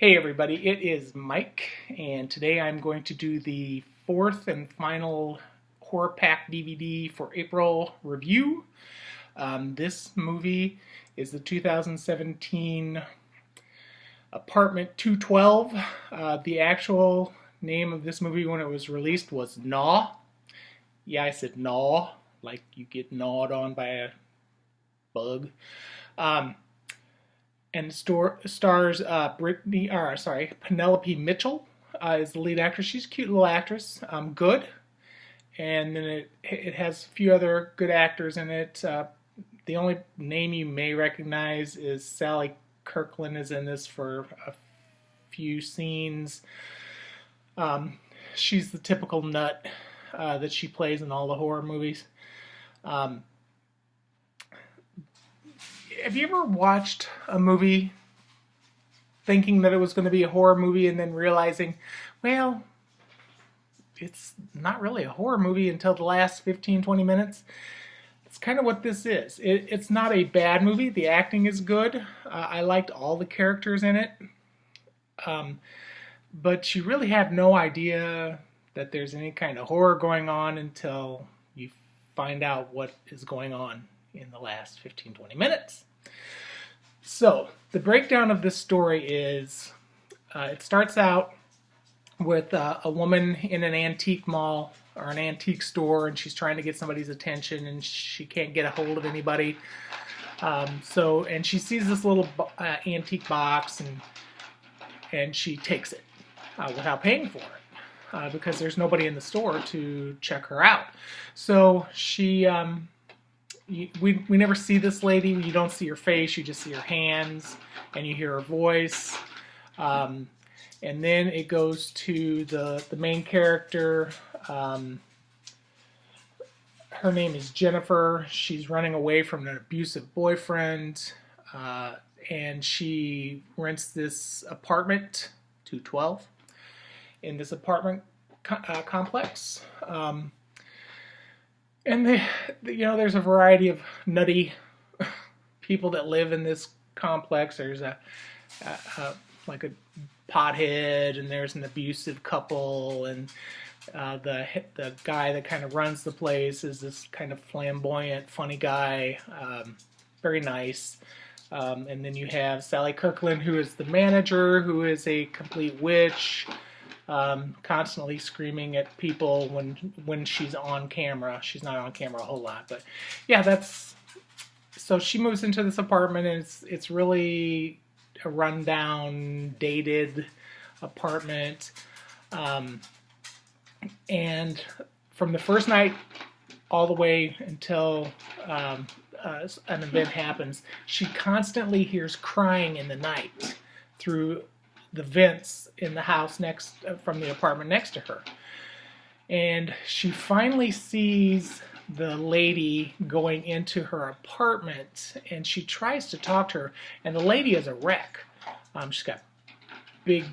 Hey everybody, it is Mike, and today I'm going to do the fourth and final Horror Pack DVD for April review. This movie is the 2017 Apartment 212. The actual name of this movie when it was released was Gnaw. Yeah, I said Gnaw, like you get gnawed on by a bug. Um, and stars Penelope Mitchell is the lead actress. She's a cute little actress, good. And then it has a few other good actors in it. The only name you may recognize is Sally Kirkland is in this for a few scenes. She's the typical nut that she plays in all the horror movies. Have you ever watched a movie thinking that it was going to be a horror movie and then realizing, well, it's not really a horror movie until the last 15-20 minutes? It's kind of what this is. It's not a bad movie. The acting is good. I liked all the characters in it. But you really have no idea that there's any kind of horror going on until you find out what is going on in the last 15-20 minutes. So, the breakdown of this story is, it starts out with a woman in an antique mall or an antique store, and she's trying to get somebody's attention, and she can't get a hold of anybody. And she sees this little antique box, and she takes it without paying for it because there's nobody in the store to check her out. So she we never see this lady. You don't see her face. You just see her hands, and you hear her voice. And then it goes to the main character. Her name is Jennifer. She's running away from an abusive boyfriend, and she rents this apartment, 212, in this apartment complex. And there's a variety of nutty people that live in this complex. There's like a pothead, and there's an abusive couple, and the guy that kind of runs the place is this kind of flamboyant, funny guy, very nice. And then you have Sally Kirkland, who is the manager, who is a complete witch. Constantly screaming at people when she's on camera. She's not on camera a whole lot, but yeah, so she moves into this apartment, and it's really a rundown, dated apartment. And from the first night all the way until an event happens, she constantly hears crying in the night through the vents in the house from the apartment next to her. And she finally sees the lady going into her apartment, and she tries to talk to her, and the lady is a wreck. She's got big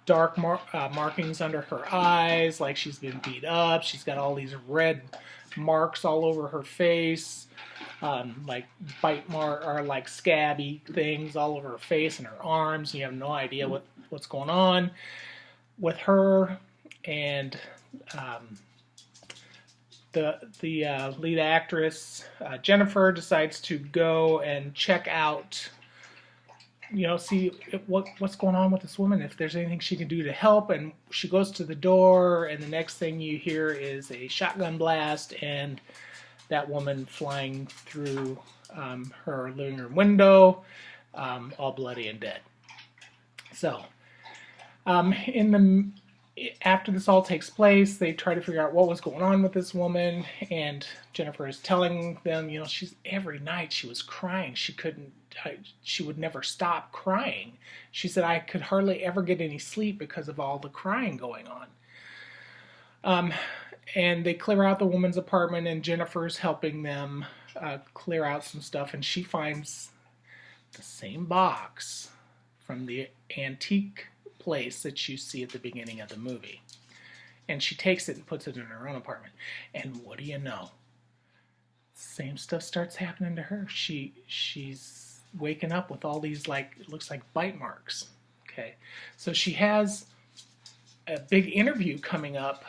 dark markings under her eyes, like she's been beat up. She's got all these red marks all over her face, like bite mark or like scabby things all over her face and her arms. You have no idea what's going on with her. And the lead actress Jennifer decides to go and check out, see what's going on with this woman, if there's anything she can do to help. And she goes to the door, and the next thing you hear is a shotgun blast, and that woman flying through her living room window, all bloody and dead. So, after this all takes place, they try to figure out what was going on with this woman, and Jennifer is telling them, every night she was crying. She would never stop crying. She said, I could hardly ever get any sleep because of all the crying going on. And they clear out the woman's apartment, and Jennifer's helping them clear out some stuff, and she finds the same box from the antique place that you see at the beginning of the movie. And she takes it and puts it in her own apartment. And what do you know? Same stuff starts happening to her. She's waking up with all these, like, it looks like bite marks. Okay, so she has a big interview coming up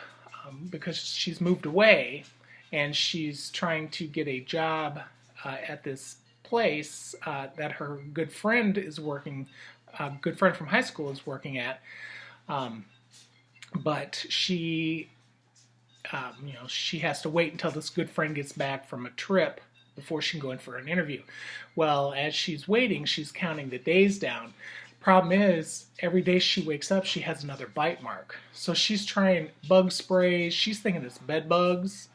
because she's moved away and she's trying to get a job at this place that her good friend is working, good friend from high school is working at. But she, she has to wait until this good friend gets back from a trip before she can go in for an interview. Well, as she's waiting, she's counting the days down. Problem is, every day she wakes up, she has another bite mark. So she's trying bug sprays. She's thinking it's bed bugs.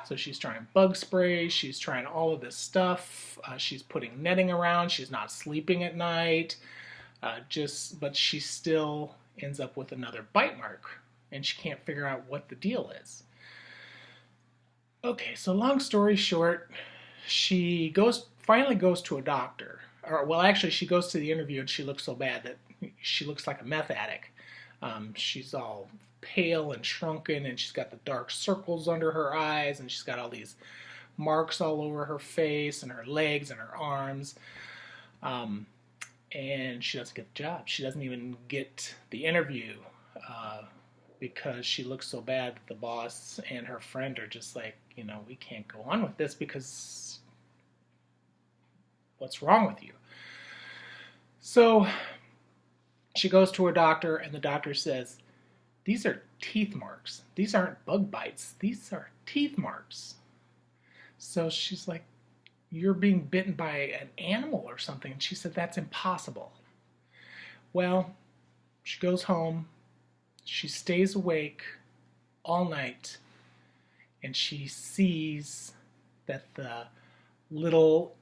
So she's trying bug sprays. She's trying all of this stuff. She's putting netting around. She's not sleeping at night. But she still ends up with another bite mark, and she can't figure out what the deal is. Okay, so long story short, she finally goes to a doctor. Well, actually, she goes to the interview and she looks so bad that she looks like a meth addict. She's all pale and shrunken, and she's got the dark circles under her eyes, and she's got all these marks all over her face and her legs and her arms. And she doesn't get the job. She doesn't even get the interview because she looks so bad that the boss and her friend are just like, we can't go on with this because what's wrong with you? So she goes to her doctor, and the doctor says, these are teeth marks. These aren't bug bites. These are teeth marks. So she's like, you're being bitten by an animal or something. And she said, that's impossible. Well, she goes home. She stays awake all night, and she sees that the little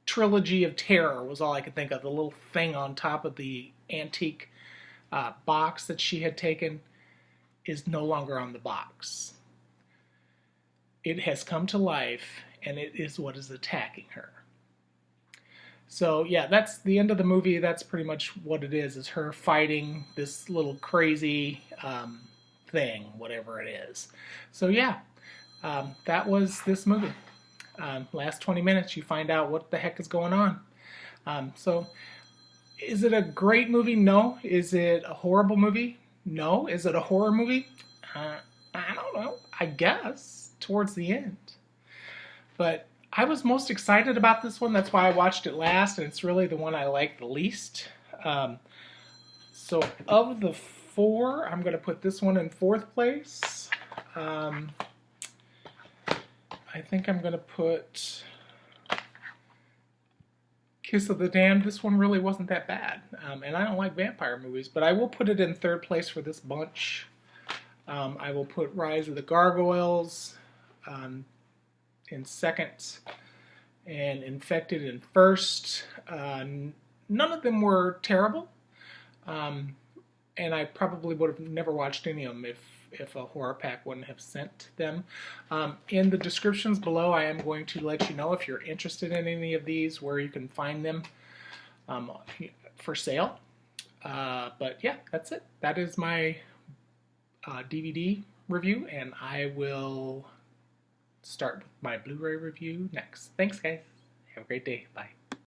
trilogy of terror was all I could think of. The little thing on top of the antique box that she had taken is no longer on the box. It has come to life, and it is what is attacking her. So yeah, that's the end of the movie. That's pretty much what it is her fighting this little crazy thing, whatever it is. So yeah, that was this movie. Last 20 minutes, you find out what the heck is going on. So is it a great movie? No. Is it a horrible movie? No. Is it a horror movie? I don't know. I guess towards the end. But I was most excited about this one. That's why I watched it last, and it's really the one I like the least. So of the four, I'm going to put this one in fourth place. I think I'm going to put Kiss of the Damned. This one really wasn't that bad. And I don't like vampire movies, but I will put it in third place for this bunch. I will put Rise of the Gargoyles in second, and Infected in first. None of them were terrible, and I probably would have never watched any of them if a horror pack wouldn't have sent them. In the descriptions below, I am going to let you know if you're interested in any of these, where you can find them for sale. But yeah, that's it. That is my DVD review, and I will start with my Blu-ray review next. Thanks, guys. Have a great day. Bye.